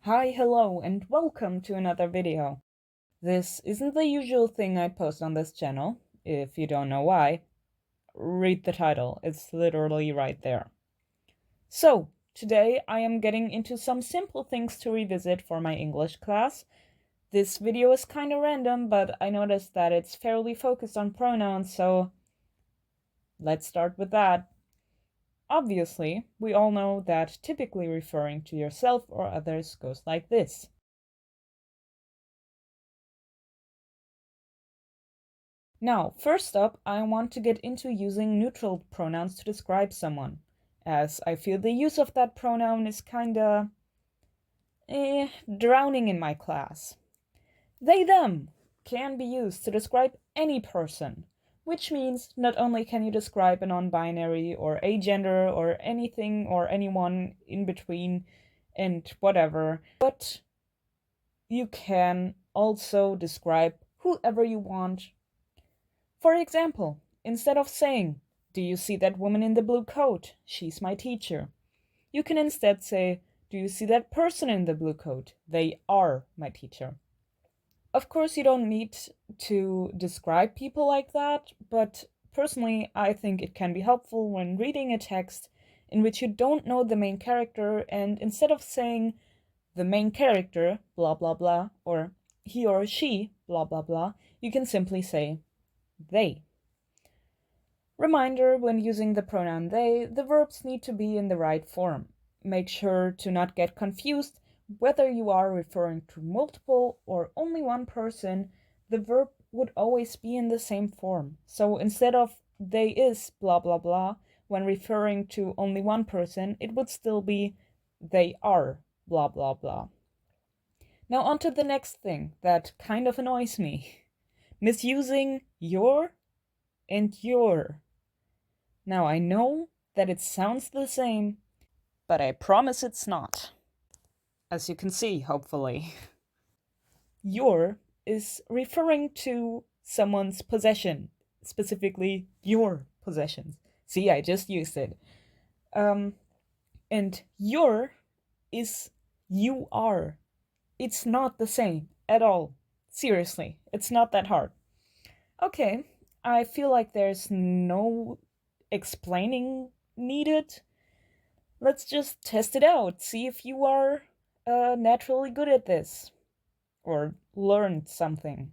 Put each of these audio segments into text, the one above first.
Hi, hello, and welcome to another video. This isn't the usual thing I post on this channel. If you don't know why, read the title. It's literally right there. So, today I am getting into some simple things to revisit for my English class. This video is kinda random, but I noticed that it's fairly focused on pronouns, so let's start with that. Obviously, we all know that typically referring to yourself or others goes like this. Now, first up, I want to get into using neutral pronouns to describe someone, as I feel the use of that pronoun is kinda drowning in my class. They, them can be used to describe any person, which means not only can you describe a non-binary or agender or anything or anyone in between and whatever, but you can also describe whoever you want. For example, instead of saying, "Do you see that woman in the blue coat? She's my teacher," you can instead say, "Do you see that person in the blue coat? They are my teacher." Of course, you don't need to describe people like that, but personally, I think it can be helpful when reading a text in which you don't know the main character, and instead of saying the main character, blah blah blah, or he or she, blah blah blah, you can simply say they. Reminder, when using the pronoun they, the verbs need to be in the right form. Make sure to not get confused whether you are referring to multiple or only one person. The verb would always be in the same form. So instead of they is blah blah blah, when referring to only one person, it would still be they are blah blah blah. Now on to the next thing that kind of annoys me. Misusing your and your. Now I know that it sounds the same, but I promise it's not. As you can see, hopefully. Your is referring to someone's possession, specifically your possessions. See, I just used it. And your is you are. It's not the same at all. Seriously, it's not that hard. Okay, I feel like there's no explaining needed. Let's just test it out, see if you are naturally good at this or learned something.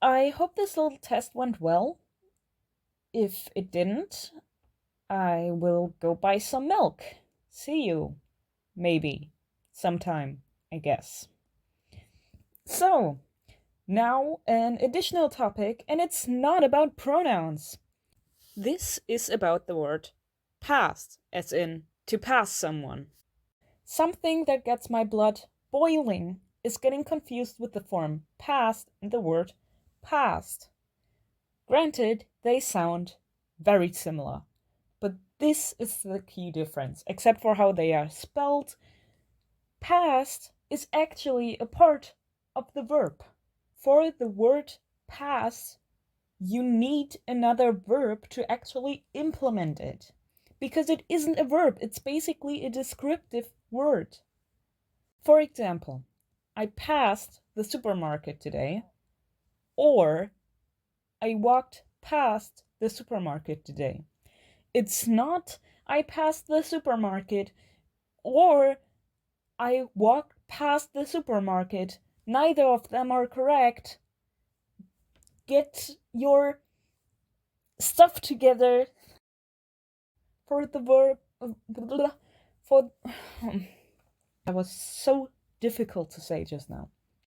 I hope this little test went well. If it didn't, I will go buy some milk. See you, maybe, sometime, I guess. So, now an additional topic, and it's not about pronouns. This is about the word past, as in to pass someone. Something that gets my blood boiling is getting confused with the form past and the word past. Granted, they sound very similar, but this is the key difference, except for how they are spelled. Past is actually a part of the verb. For the word past, you need another verb to actually implement it. Because it isn't a verb, it's basically a descriptive word. For example, I passed the supermarket today, or I walked past the supermarket today. It's not I passed the supermarket or I walked past the supermarket. Neither of them are correct. Get your stuff together for the verb. For that was so difficult to say just now.